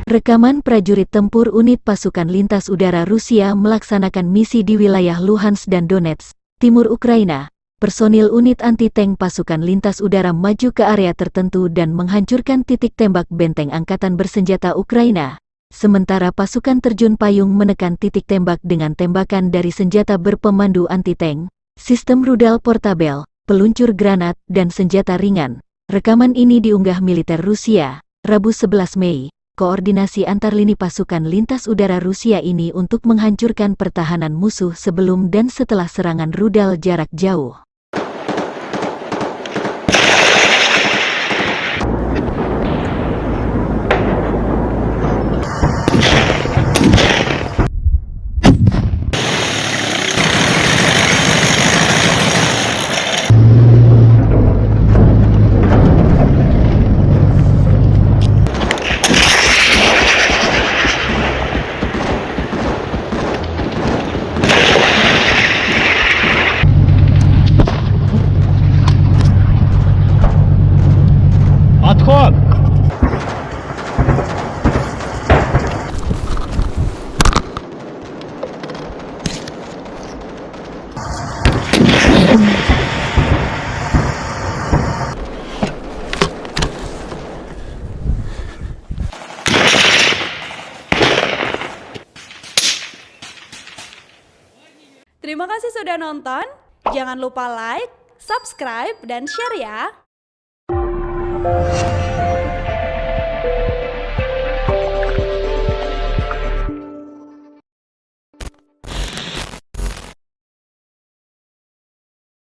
Rekaman prajurit tempur unit pasukan lintas udara Rusia melaksanakan misi di wilayah Luhansk dan Donetsk, timur Ukraina. Personil unit anti-tank pasukan lintas udara maju ke area tertentu dan menghancurkan titik tembak benteng angkatan bersenjata Ukraina. Sementara pasukan terjun payung menekan titik tembak dengan tembakan dari senjata berpemandu anti-tank, sistem rudal portabel, peluncur granat, dan senjata ringan. Rekaman ini diunggah militer Rusia, Rabu 11 Mei. Koordinasi antar lini pasukan lintas udara Rusia ini untuk menghancurkan pertahanan musuh sebelum dan setelah serangan rudal jarak jauh. Отход! Terima kasih sudah nonton. Jangan lupa like, subscribe, dan share ya.